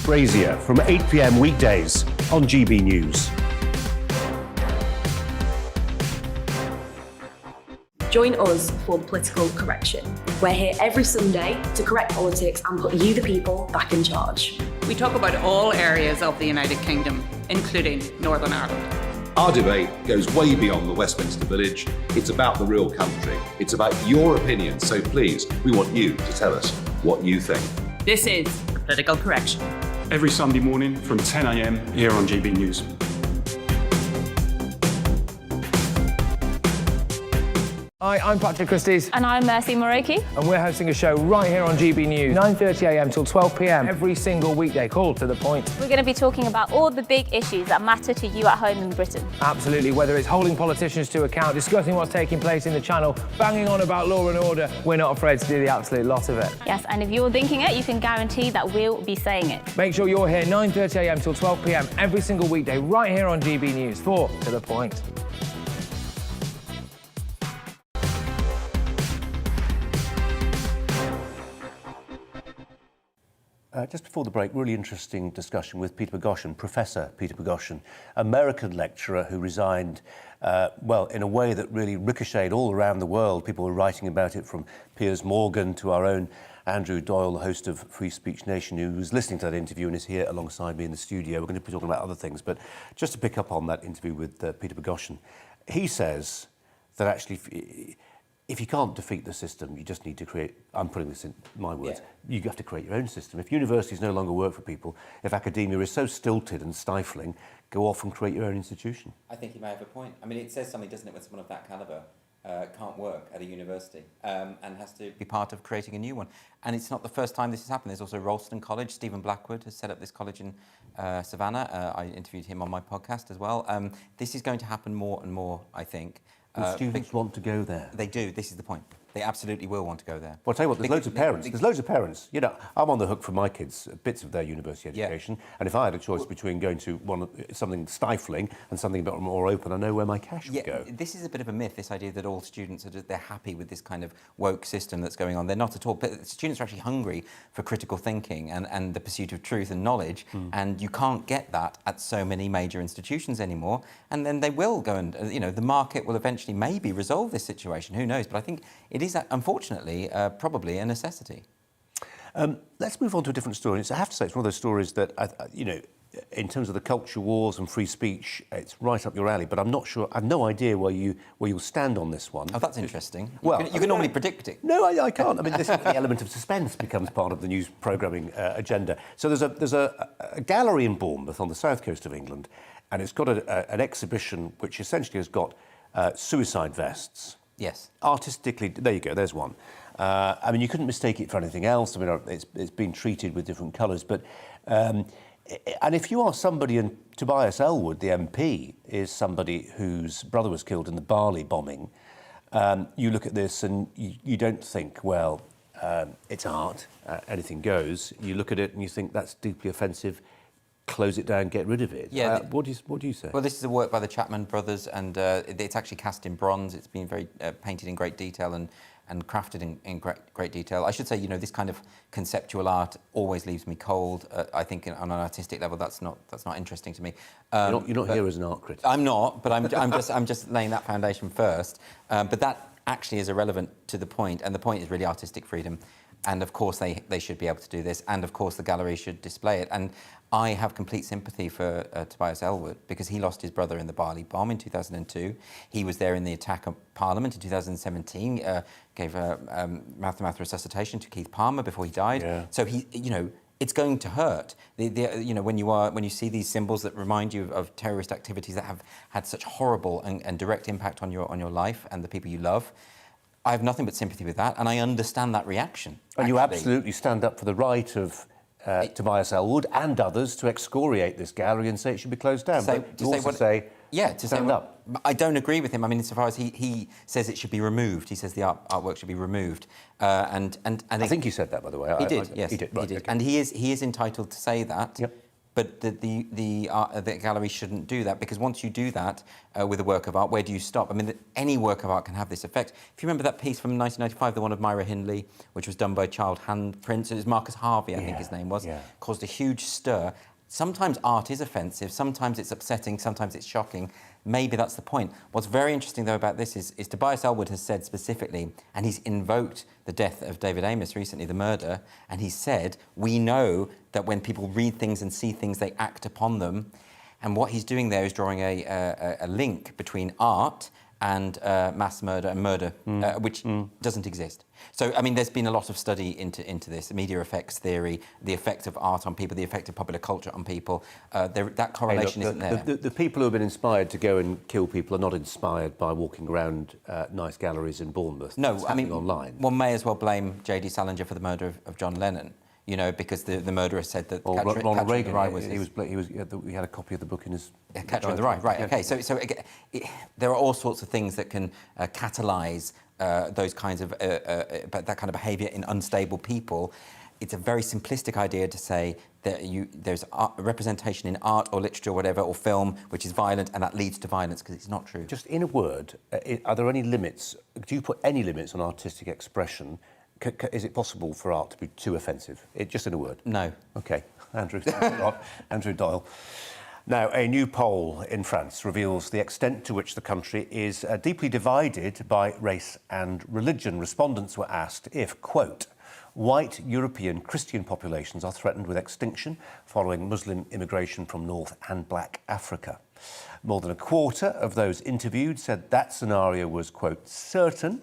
Brazier from 8 p.m. weekdays on GB News. Join us for Political Correction. We're here every Sunday to correct politics and put you, the people, back in charge. We talk about all areas of the United Kingdom, including Northern Ireland. Our debate goes way beyond the Westminster Village. It's about the real country. It's about your opinion. So please, we want you to tell us what you think. This is Political Correction. Every Sunday morning from 10 a.m. here on GB News. Hi, I'm Patrick Christie's. And I'm Mercy Moroki. And we're hosting a show right here on GB News, 9:30am till 12pm, every single weekday, called To The Point. We're going to be talking about all the big issues that matter to you at home in Britain. Absolutely, whether it's holding politicians to account, discussing what's taking place in the Channel, banging on about law and order, we're not afraid to do the absolute lot of it. Yes, and if you're thinking it, you can guarantee that we'll be saying it. Make sure you're here 9:30am till 12pm, every single weekday, right here on GB News for To The Point. Just before the break, really interesting discussion with Peter Boghossian, Professor Peter Boghossian, American lecturer who resigned, well, in a way that really ricocheted all around the world. People were writing about it, from Piers Morgan to our own Andrew Doyle, the host of Free Speech Nation, who was listening to that interview and is here alongside me in the studio. We're going to be talking about other things, but just to pick up on that interview with Peter Boghossian, he says that actually, if you can't defeat the system, you just need to create, I'm putting this in my words, you have to create your own system. If universities no longer work for people, if academia is so stilted and stifling, go off and create your own institution. I think he may have a point. I mean, it says something, doesn't it, when someone of that calibre can't work at a university and has to be part of creating a new one. And it's not the first time this has happened. There's also Ralston College. Stephen Blackwood has set up this college in Savannah. I interviewed him on my podcast as well. This is going to happen more and more, I think. Students want to go there. They do. This is the point. They absolutely will want to go there. Well, I'll tell you what, there's loads of parents. There's loads of parents. You know, I'm on the hook for my kids, bits of their university education, and if I had a choice between going to something stifling and something a bit more open, I know where my cash would go. This is a bit of a myth, this idea that all students are they're happy with this kind of woke system that's going on. They're not at all. But students are actually hungry for critical thinking and the pursuit of truth and knowledge, and you can't get that at so many major institutions anymore. And then they will go and, you know, the market will eventually maybe resolve this situation. Who knows? But I think it is, unfortunately, probably a necessity. Let's move on to a different story. I have to say, it's one of those stories that, you know, in terms of the culture wars and free speech, it's right up your alley. But I'm not sure. I've no idea where you'll stand on this one. Oh, that's interesting. Well, you can normally predict it. No, I can't. I mean, the element of suspense becomes part of the news programming agenda. So there's a gallery in Bournemouth on the south coast of England, and it's got an exhibition which essentially has got suicide vests. Yes. Artistically, there you go, there's one. I mean, you couldn't mistake it for anything else. I mean, it's been treated with different colours, but... and if you are somebody, and Tobias Ellwood, the MP, is somebody whose brother was killed in the Bali bombing, you look at this and you don't think, well, it's art, anything goes. You look at it and you think that's deeply offensive, close it down, get rid of it. Yeah. What do you say? Well, this is a work by the Chapman brothers, and it's actually cast in bronze. It's been very painted in great detail and crafted in great detail. I should say, you know, this kind of conceptual art always leaves me cold. I think on an artistic level, that's not interesting to me. You're not here as an art critic. I'm not, but I'm just laying that foundation first. But that actually is irrelevant to the point, and the point is really artistic freedom. And of course, they should be able to do this, and of course, the gallery should display it. And I have complete sympathy for Tobias Ellwood, because he lost his brother in the Bali bomb in 2002. He was there in the attack on Parliament in 2017, gave mouth-to-mouth resuscitation to Keith Palmer before he died. Yeah. So he, you know, it's going to hurt. You know, when you see these symbols that remind you of terrorist activities that have had such horrible and direct impact on your life and the people you love, I have nothing but sympathy with that, and I understand that reaction. And you absolutely stand up for the right of Tobias Ellwood and others to excoriate this gallery and say it should be closed down. Stand up. I don't agree with him. I mean, insofar as he says it should be removed. He says the artwork should be removed. And I think he said that, by the way. He did. Yes, he did. Right, he did. okay. And he is entitled to say that. Yep. But the gallery shouldn't do that, because once you do that with a work of art, where do you stop? I mean, any work of art can have this effect. If you remember that piece from 1995, the one of Myra Hindley, which was done by child handprints, it was Marcus Harvey, I think his name was, caused a huge stir. Sometimes art is offensive, sometimes it's upsetting, sometimes it's shocking. Maybe that's the point. What's very interesting, though, about this is Tobias Ellwood has said specifically, and he's invoked the death of David Amos recently, the murder, and he said, we know that when people read things and see things, they act upon them. And what he's doing there is drawing a link between art and mass murder and murder, which doesn't exist. So, I mean, there's been a lot of study into this, media effects theory, the effect of art on people, the effect of popular culture on people. That correlation isn't there. The people who have been inspired to go and kill people are not inspired by walking around nice galleries in Bournemouth. No, I mean, online. One may as well blame J.D. Salinger for the murder of John Lennon. You know, because the murderer said that Ronald Reagan, he had a copy of the book in his... Catcher in the Rye, right, OK. So again, there are all sorts of things that can catalyse those kinds of, that kind of behaviour in unstable people. It's a very simplistic idea to say that there's representation in art or literature or whatever, or film, which is violent, and that leads to violence, because it's not true. Just in a word, are there any limits? Do you put any limits on artistic expression? Is it possible for art to be too offensive? Just in a word. No. OK. Andrew Doyle. Now, a new poll in France reveals the extent to which the country is deeply divided by race and religion. Respondents were asked if, quote, white European Christian populations are threatened with extinction following Muslim immigration from North and Black Africa. More than a quarter of those interviewed said that scenario was, quote, certain.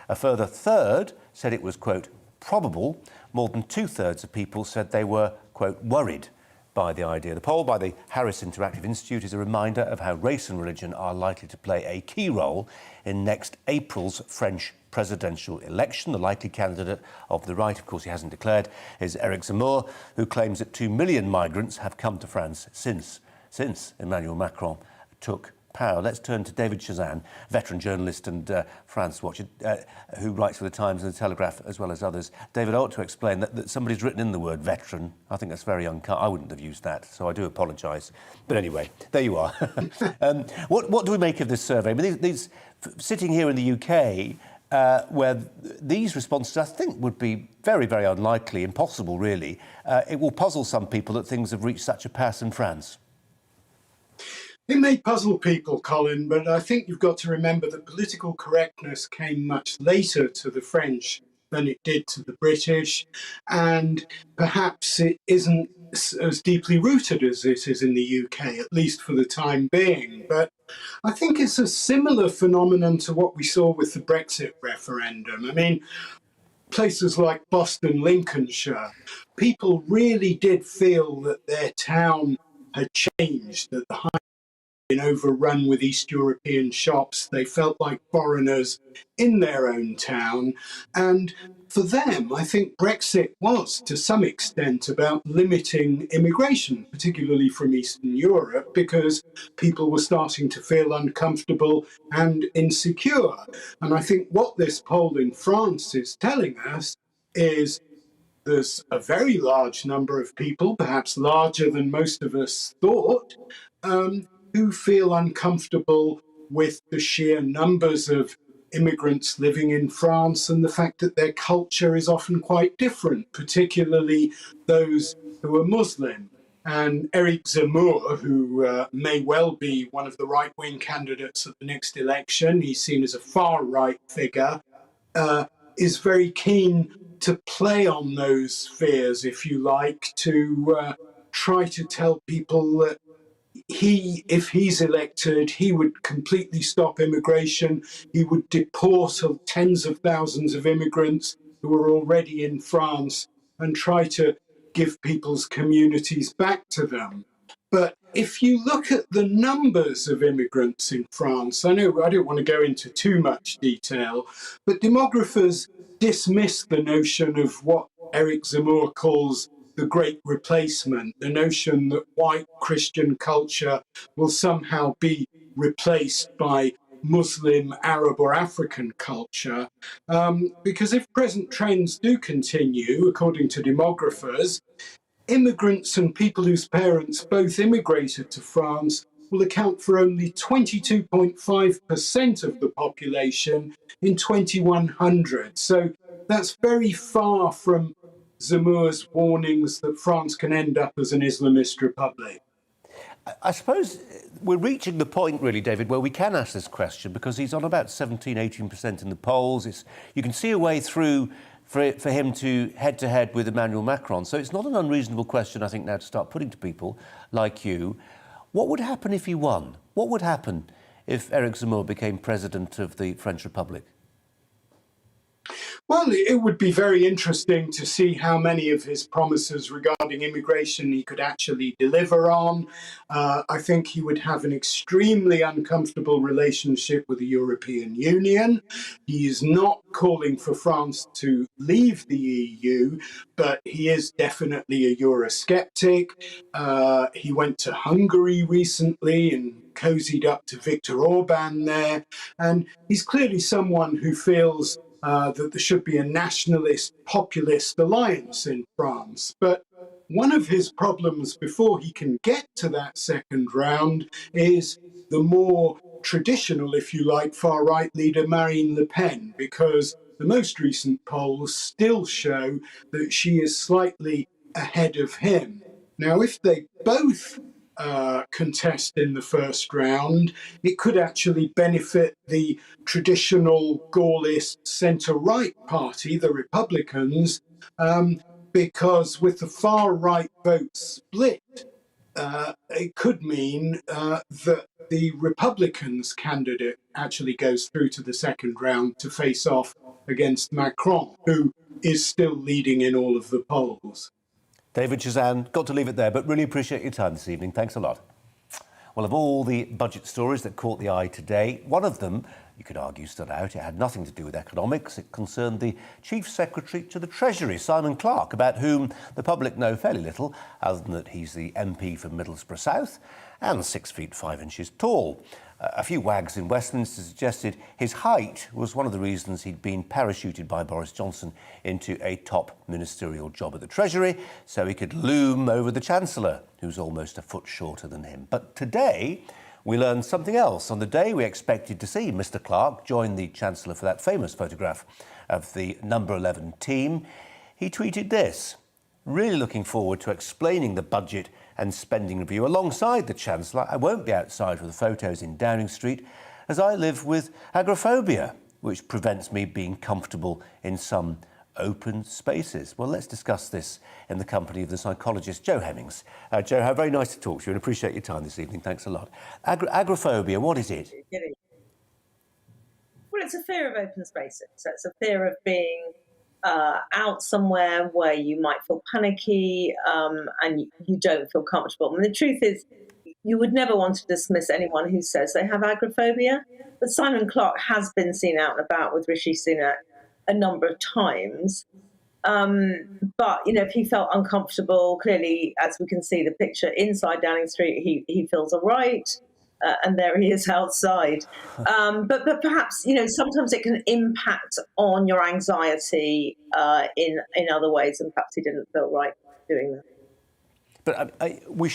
A further third said it was, quote, probable. More than two-thirds of people said they were, quote, worried by the idea. The poll by the Harris Interactive Institute is a reminder of how race and religion are likely to play a key role in next April's French presidential election. The likely candidate of the right, of course he hasn't declared, is Eric Zemmour, who claims that 2 million migrants have come to France since Emmanuel Macron took power. Let's turn to David Chazan, veteran journalist and France watcher, who writes for The Times and The Telegraph, as well as others. David, I ought to explain that somebody's written in the word veteran. I think that's very unkind. I wouldn't have used that, so I do apologise. But anyway, there you are. What do we make of this survey? I mean, sitting here in the UK, where these responses, I think, would be very, very unlikely, impossible, really. It will puzzle some people that things have reached such a pass in France. It may puzzle people, Colin, but I think you've got to remember that political correctness came much later to the French than it did to the British, and perhaps it isn't as deeply rooted as it is in the UK, at least for the time being. But I think it's a similar phenomenon to what we saw with the Brexit referendum. I mean, places like Boston, Lincolnshire, people really did feel that their town had changed, that the high been overrun with East European shops. They felt like foreigners in their own town. And for them, I think Brexit was, to some extent, about limiting immigration, particularly from Eastern Europe, because people were starting to feel uncomfortable and insecure. And I think what this poll in France is telling us is there's a very large number of people, perhaps larger than most of us thought, who feel uncomfortable with the sheer numbers of immigrants living in France and the fact that their culture is often quite different, particularly those who are Muslim. And Eric Zemmour, who may well be one of the right-wing candidates at the next election, he's seen as a far-right figure, is very keen to play on those fears, if you like, to try to tell people that if he's elected, he would completely stop immigration. He would deport tens of thousands of immigrants who are already in France and try to give people's communities back to them. But if you look at the numbers of immigrants in France, I know I don't want to go into too much detail, but demographers dismiss the notion of what Eric Zemmour calls the Great Replacement, the notion that white Christian culture will somehow be replaced by Muslim, Arab or African culture. Because if present trends do continue, according to demographers, immigrants and people whose parents both immigrated to France will account for only 22.5% of the population in 2100. So that's very far from Zemmour's warnings that France can end up as an Islamist republic. I suppose we're reaching the point, really, David, where we can ask this question because he's on about 17-18% in the polls. You can see a way through for him to head-to-head with Emmanuel Macron. So it's not an unreasonable question, I think, now to start putting to people like you. What would happen if he won? What would happen if Eric Zemmour became president of the French Republic? Well, it would be very interesting to see how many of his promises regarding immigration he could actually deliver on. I think he would have an extremely uncomfortable relationship with the European Union. He is not calling for France to leave the EU, but he is definitely a Eurosceptic. He went to Hungary recently and cozied up to Viktor Orban there. And he's clearly someone who feels that there should be a nationalist populist alliance in France. But one of his problems before he can get to that second round is the more traditional, if you like, far-right leader Marine Le Pen, because the most recent polls still show that she is slightly ahead of him. Now, if they both contest in the first round, it could actually benefit the traditional Gaullist centre-right party, the Republicans, because with the far-right vote split, it could mean that the Republicans candidate actually goes through to the second round to face off against Macron, who is still leading in all of the polls. David Chazan, got to leave it there, but really appreciate your time this evening. Thanks a lot. Well, of all the budget stories that caught the eye today, one of them, you could argue, stood out. It had nothing to do with economics. It concerned the Chief Secretary to the Treasury, Simon Clarke, about whom the public know fairly little, other than that he's the MP for Middlesbrough South and 6 feet 5 inches tall. A few wags in Westminster suggested his height was one of the reasons he'd been parachuted by Boris Johnson into a top ministerial job at the Treasury, so he could loom over the Chancellor, who's almost a foot shorter than him. But today, we learned something else. On the day we expected to see Mr. Clarke join the Chancellor for that famous photograph of the number 11 team, he tweeted this: "Really looking forward to explaining the budget and spending review alongside the Chancellor. I won't be outside for the photos in Downing Street as I live with agoraphobia, which prevents me being comfortable in some open spaces." Well, let's discuss this in the company of the psychologist Jo Hemmings. Jo, how very nice to talk to you and appreciate your time this evening. Thanks a lot. Agoraphobia, what is it? Well, it's a fear of open spaces. So it's a fear of being out somewhere where you might feel panicky and you don't feel comfortable. And the truth is, you would never want to dismiss anyone who says they have agoraphobia. But Simon Clarke has been seen out and about with Rishi Sunak a number of times. But, you know, if he felt uncomfortable, clearly, as we can see the picture inside Downing Street, he feels all right. And there he is outside. But perhaps, you know, sometimes it can impact on your anxiety in other ways, and perhaps he didn't feel right doing that. But we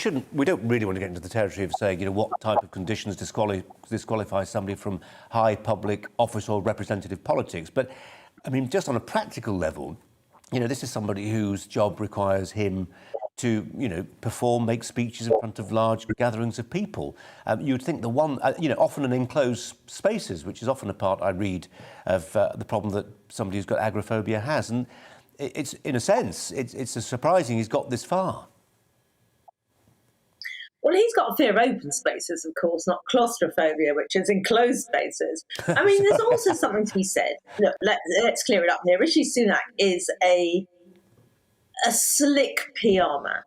don't really want to get into the territory of saying, you know, what type of conditions disqualify somebody from high public office or representative politics. But, I mean, just on a practical level, you know, this is somebody whose job requires him to, you know, perform, make speeches in front of large gatherings of people. You'd think the one, you know, often in enclosed spaces, which is often a part I read of the problem that somebody who's got agoraphobia has. And it's, in a sense, it's surprising he's got this far. Well, he's got a fear of open spaces, of course, not claustrophobia, which is enclosed spaces. I mean, there's also something to be said. Look, let's clear it up here. Rishi Sunak is a slick PR man.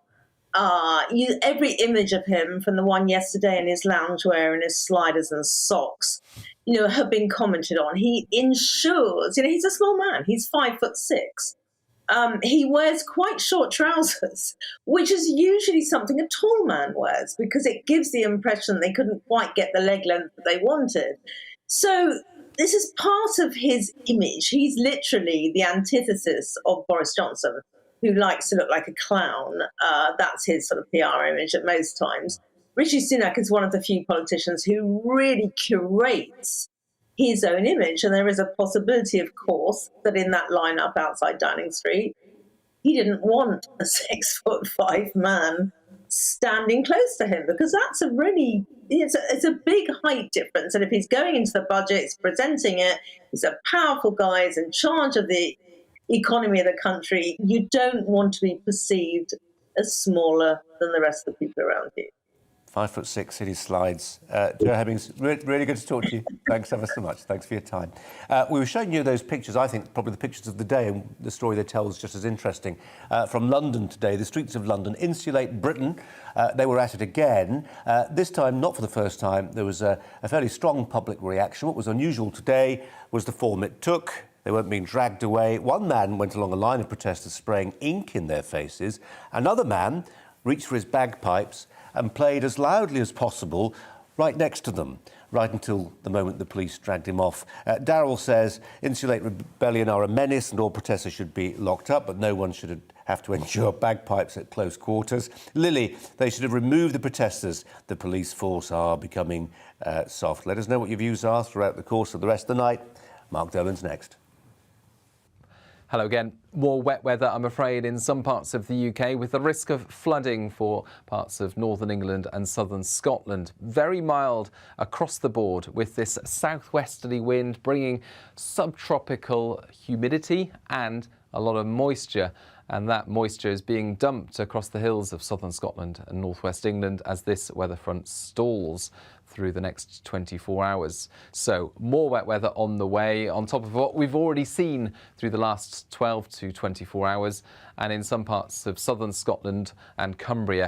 Every image of him, from the one yesterday in his loungewear and his sliders and socks, you know, have been commented on. He ensures, you know, he's a small man. He's 5'6". He wears quite short trousers, which is usually something a tall man wears, because it gives the impression they couldn't quite get the leg length that they wanted. So this is part of his image. He's literally the antithesis of Boris Johnson, who likes to look like a clown. That's his sort of PR image at most times. Rishi Sunak is one of the few politicians who really curates his own image. And there is a possibility, of course, that in that lineup outside Downing Street, he didn't want a 6'5" man standing close to him, because that's a really, it's a big height difference. And if he's going into the budget, he's presenting it, he's a powerful guy, he's in charge of the economy of the country, you don't want to be perceived as smaller than the rest of the people around you. 5'6" city slides. Joe Hemmings, really good to talk to you. Thanks ever so much. Thanks for your time. We were showing you those pictures, I think probably the pictures of the day, and the story they tell is just as interesting. From London today, the streets of London, Insulate Britain. They were at it again. This time, not for the first time, there was a fairly strong public reaction. What was unusual today was the form it took. They weren't being dragged away. One man went along a line of protesters spraying ink in their faces. Another man reached for his bagpipes and played as loudly as possible right next to them, right until the moment the police dragged him off. Darryl says Insulate Rebellion are a menace and all protesters should be locked up, but no one should have to endure bagpipes at close quarters. Lily, they should have removed the protesters. The police force are becoming soft. Let us know what your views are throughout the course of the rest of the night. Mark Dolan's next. Hello again. More wet weather, I'm afraid, in some parts of the UK, with the risk of flooding for parts of northern England and southern Scotland. Very mild across the board, with this southwesterly wind bringing subtropical humidity and a lot of moisture. And that moisture is being dumped across the hills of southern Scotland and northwest England as this weather front stalls through the next 24 hours. So more wet weather on the way, on top of what we've already seen through the last 12 to 24 hours, and in some parts of southern Scotland and Cumbria.